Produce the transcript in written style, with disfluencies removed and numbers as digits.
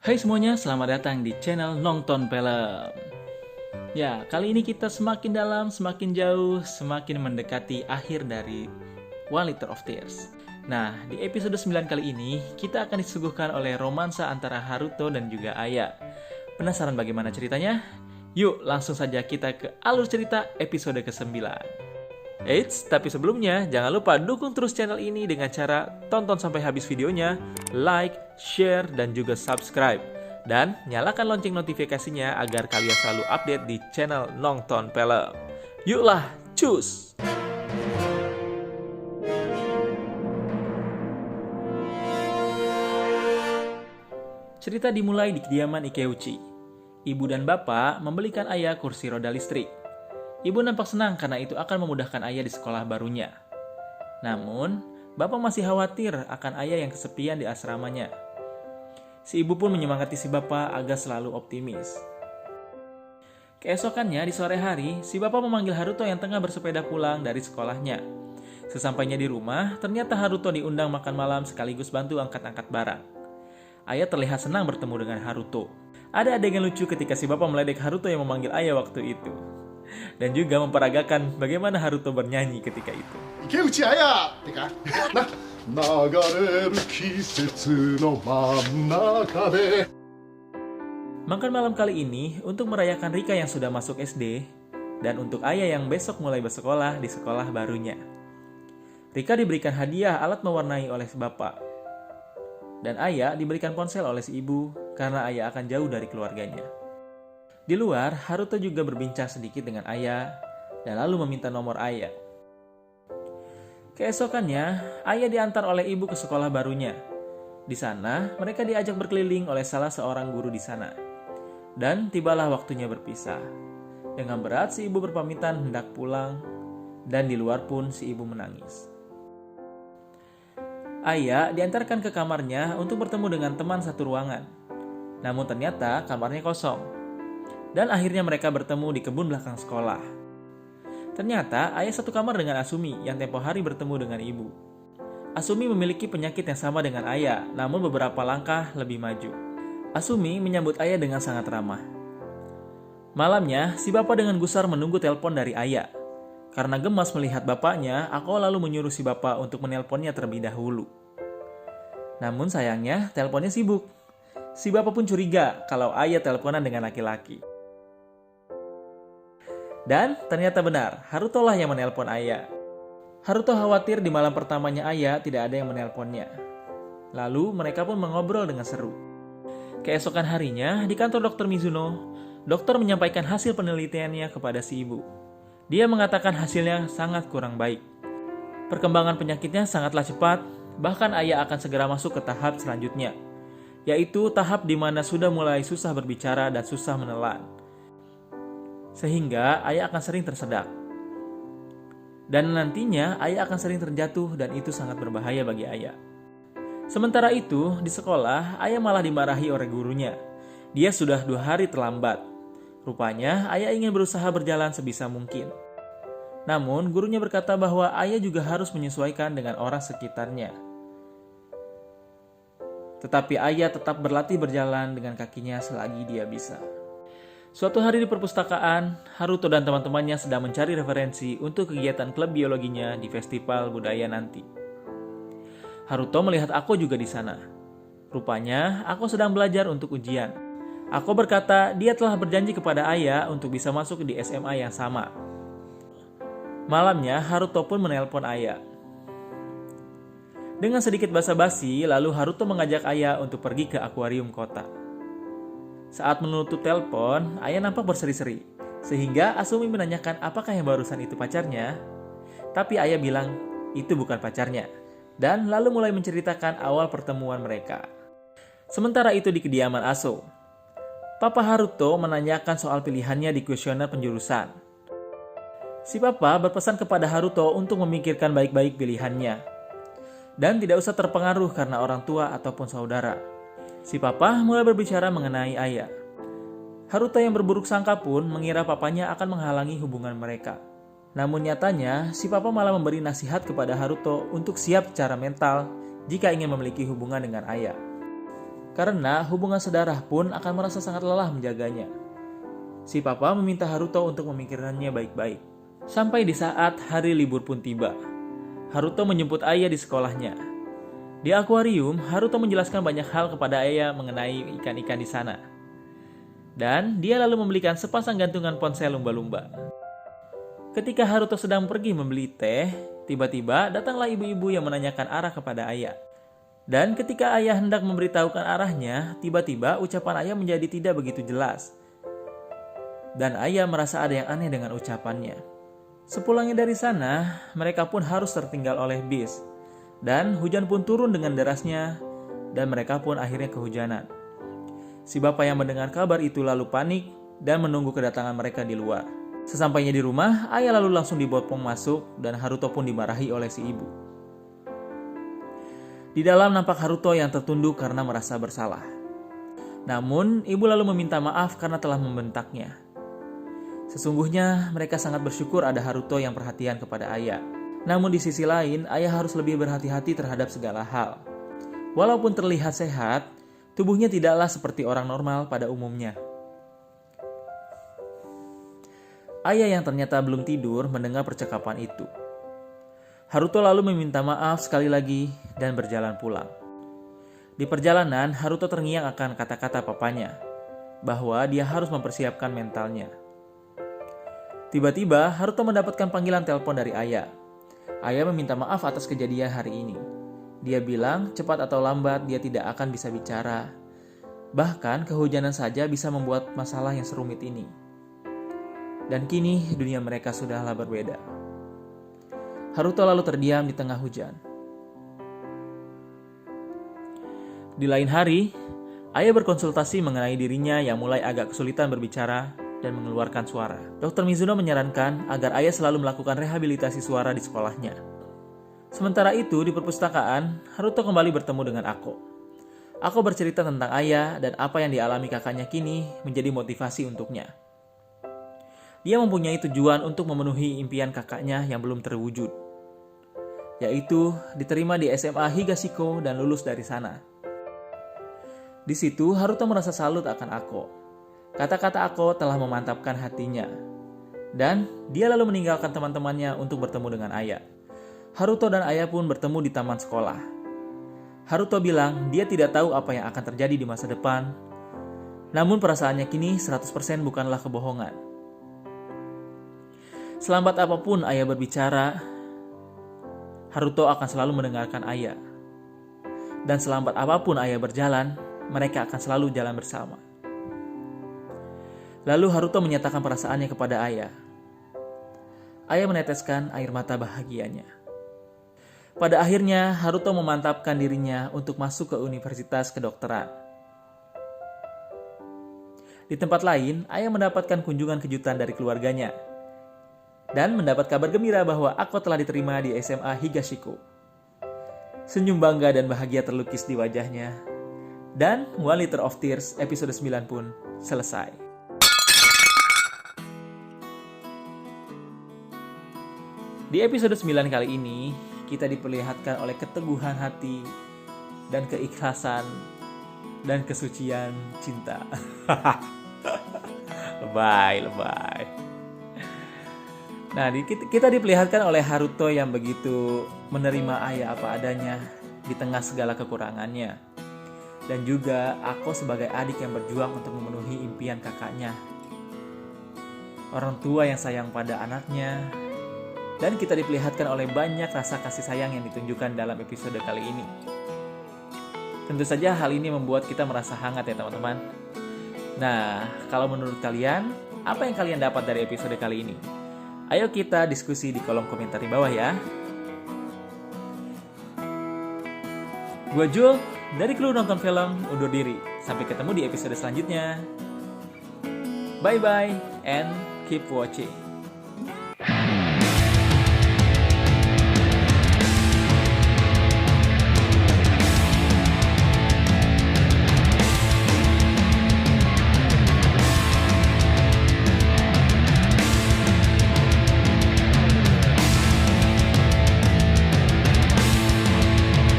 Hai semuanya, selamat datang di channel Nonton Film. Ya, kali ini kita semakin dalam, semakin jauh, semakin mendekati akhir dari One Liter of Tears. Nah, di episode 9 kali ini, kita akan disuguhkan oleh romansa antara Haruto dan juga Aya. Penasaran bagaimana ceritanya? Yuk, langsung saja kita ke alur cerita episode ke-9. Eits, tapi sebelumnya jangan lupa dukung terus channel ini dengan cara tonton sampai habis videonya, like, share, dan juga subscribe. Dan nyalakan lonceng notifikasinya agar kalian selalu update di channel Nonton Film. Yuklah, cus! Cerita dimulai di kediaman Ikeuchi. Ibu dan bapak membelikan Aya kursi roda listrik. Ibu nampak senang karena itu akan memudahkan Aya di sekolah barunya. Namun, bapak masih khawatir akan Aya yang kesepian di asramanya. Si ibu pun menyemangati si bapak agar selalu optimis. Keesokannya di sore hari, si bapak memanggil Haruto yang tengah bersepeda pulang dari sekolahnya. Sesampainya di rumah, ternyata Haruto diundang makan malam sekaligus bantu angkat-angkat barang. Aya terlihat senang bertemu dengan Haruto. Ada adegan lucu ketika si bapak meledek Haruto yang memanggil Aya waktu itu. Dan juga memperagakan bagaimana Haruto bernyanyi ketika itu. Ikeuchi Aya! Teka, nah. Nagareru kisetsu no mannaka de. Makan malam kali ini untuk merayakan Rika yang sudah masuk SD dan untuk Aya yang besok mulai bersekolah di sekolah barunya. Rika diberikan hadiah alat mewarnai oleh bapak. Dan Aya diberikan ponsel oleh si ibu karena Aya akan jauh dari keluarganya. Di luar, Haruto juga berbincang sedikit dengan Aya dan lalu meminta nomor Aya. Keesokannya, Aya diantar oleh ibu ke sekolah barunya. Di sana, mereka diajak berkeliling oleh salah seorang guru di sana. Dan tibalah waktunya berpisah. Dengan berat si ibu berpamitan hendak pulang, dan di luar pun si ibu menangis. Aya diantarkan ke kamarnya untuk bertemu dengan teman satu ruangan. Namun ternyata kamarnya kosong. Dan akhirnya mereka bertemu di kebun belakang sekolah. Ternyata Aya satu kamar dengan Asumi yang tempo hari bertemu dengan ibu. Asumi memiliki penyakit yang sama dengan Aya, namun beberapa langkah lebih maju. Asumi menyambut Aya dengan sangat ramah. Malamnya, si bapak dengan gusar menunggu telepon dari Aya. Karena gemas melihat bapaknya, aku lalu menyuruh si bapak untuk menelponnya terlebih dahulu. Namun sayangnya, teleponnya sibuk. Si bapak pun curiga kalau Aya teleponan dengan laki-laki. Dan ternyata benar, Haruto lah yang menelpon Aya. Haruto khawatir di malam pertamanya Aya tidak ada yang menelponnya. Lalu mereka pun mengobrol dengan seru. Keesokan harinya, di kantor Dr. Mizuno, dokter menyampaikan hasil penelitiannya kepada si ibu. Dia mengatakan hasilnya sangat kurang baik. Perkembangan penyakitnya sangatlah cepat, bahkan Aya akan segera masuk ke tahap selanjutnya, yaitu tahap di mana sudah mulai susah berbicara dan susah menelan. Sehingga Aya akan sering tersedak. Dan nantinya Aya akan sering terjatuh dan itu sangat berbahaya bagi Aya. Sementara itu, di sekolah, Aya malah dimarahi oleh gurunya. Dia sudah 2 hari terlambat. Rupanya, Aya ingin berusaha berjalan sebisa mungkin. Namun, gurunya berkata bahwa Aya juga harus menyesuaikan dengan orang sekitarnya. Tetapi Aya tetap berlatih berjalan dengan kakinya selagi dia bisa. Suatu hari di perpustakaan, Haruto dan teman-temannya sedang mencari referensi untuk kegiatan klub biologinya di festival budaya nanti. Haruto melihat Ako juga di sana. Rupanya, Ako sedang belajar untuk ujian. Ako berkata dia telah berjanji kepada Aya untuk bisa masuk di SMA yang sama. Malamnya, Haruto pun menelpon Aya. Dengan sedikit basa-basi, lalu Haruto mengajak Aya untuk pergi ke akuarium kota. Saat menutup telepon, Aya nampak berseri-seri, sehingga Asumi menanyakan apakah yang barusan itu pacarnya. Tapi Aya bilang itu bukan pacarnya, dan lalu mulai menceritakan awal pertemuan mereka. Sementara itu di kediaman Aso, Papa Haruto menanyakan soal pilihannya di kuesioner penjurusan. Si Papa berpesan kepada Haruto untuk memikirkan baik-baik pilihannya, dan tidak usah terpengaruh karena orang tua ataupun saudara. Si papa mulai berbicara mengenai Aya. Haruto yang berburuk sangka pun mengira papanya akan menghalangi hubungan mereka. Namun nyatanya, si papa malah memberi nasihat kepada Haruto untuk siap secara mental jika ingin memiliki hubungan dengan Aya. karena hubungan sedarah pun akan merasa sangat lelah menjaganya. Si papa meminta Haruto untuk memikirkannya baik-baik. Sampai di saat hari libur pun tiba. Haruto menjemput ayah di sekolahnya. Di akuarium, Haruto menjelaskan banyak hal kepada ayah mengenai ikan-ikan di sana. Dan dia lalu membelikan sepasang gantungan ponsel lumba-lumba. Ketika Haruto sedang pergi membeli teh, tiba-tiba datanglah ibu-ibu yang menanyakan arah kepada ayah. Dan ketika ayah hendak memberitahukan arahnya, tiba-tiba ucapan ayah menjadi tidak begitu jelas. Dan ayah merasa ada yang aneh dengan ucapannya. Sepulangnya dari sana, mereka pun harus tertinggal oleh bis. Dan hujan pun turun dengan derasnya, dan mereka pun akhirnya kehujanan. Si bapak yang mendengar kabar itu lalu panik dan menunggu kedatangan mereka di luar. Sesampainya di rumah, ayah lalu langsung dibopong masuk dan Haruto pun dimarahi oleh si ibu. Di dalam nampak Haruto yang tertunduk karena merasa bersalah. Namun, ibu lalu meminta maaf karena telah membentaknya. Sesungguhnya, mereka sangat bersyukur ada Haruto yang perhatian kepada ayah. Namun di sisi lain, ayah harus lebih berhati-hati terhadap segala hal. Walaupun terlihat sehat, tubuhnya tidaklah seperti orang normal pada umumnya. Ayah yang ternyata belum tidur mendengar percakapan itu. Haruto lalu meminta maaf sekali lagi dan berjalan pulang. Di perjalanan, Haruto terngiang akan kata-kata papanya, bahwa dia harus mempersiapkan mentalnya. Tiba-tiba, Haruto mendapatkan panggilan telepon dari ayah. Ayah meminta maaf atas kejadian hari ini. Dia bilang cepat atau lambat dia tidak akan bisa bicara. Bahkan kehujanan saja bisa membuat masalah yang serumit ini. Dan kini dunia mereka sudahlah berbeda. Haruto lalu terdiam di tengah hujan. Di lain hari, ayah berkonsultasi mengenai dirinya yang mulai agak kesulitan berbicara dan mengeluarkan suara. Dr. Mizuno menyarankan agar ayah selalu melakukan rehabilitasi suara di sekolahnya. Sementara itu, di perpustakaan, Haruto kembali bertemu dengan Ako. Ako bercerita tentang ayah dan apa yang dialami kakaknya kini menjadi motivasi untuknya. Dia mempunyai tujuan untuk memenuhi impian kakaknya yang belum terwujud, yaitu diterima di SMA Higashiko dan lulus dari sana. Di situ Haruto merasa salut akan Ako. Kata-kata Ako telah memantapkan hatinya. Dan dia lalu meninggalkan teman-temannya untuk bertemu dengan ayah. Haruto dan ayah pun bertemu di taman sekolah. Haruto bilang dia tidak tahu apa yang akan terjadi di masa depan. Namun perasaannya kini 100% bukanlah kebohongan. Selambat apapun ayah berbicara, Haruto akan selalu mendengarkan ayah. Dan selambat apapun ayah berjalan, mereka akan selalu jalan bersama. Lalu Haruto menyatakan perasaannya kepada ayah. Ayah meneteskan air mata bahagianya. Pada akhirnya, Haruto memantapkan dirinya untuk masuk ke Universitas Kedokteran. Di tempat lain, ayah mendapatkan kunjungan kejutan dari keluarganya. Dan mendapat kabar gembira bahwa Ako telah diterima di SMA Higashiko. Senyum bangga dan bahagia terlukis di wajahnya. Dan One Liter of Tears episode 9 pun selesai. Di episode 9 kali ini, kita diperlihatkan oleh keteguhan hati dan keikhlasan dan kesucian cinta. Lebay. Nah, kita diperlihatkan oleh Haruto yang begitu menerima ayah apa adanya di tengah segala kekurangannya. Dan juga Ako sebagai adik yang berjuang untuk memenuhi impian kakaknya. Orang tua yang sayang pada anaknya. Dan kita diperlihatkan oleh banyak rasa kasih sayang yang ditunjukkan dalam episode kali ini. Tentu saja hal ini membuat kita merasa hangat ya teman-teman. Nah, kalau menurut kalian, apa yang kalian dapat dari episode kali ini? Ayo kita diskusi di kolom komentar di bawah ya. Gua Jul, dari kru nonton film undur diri. Sampai ketemu di episode selanjutnya. Bye-bye and keep watching.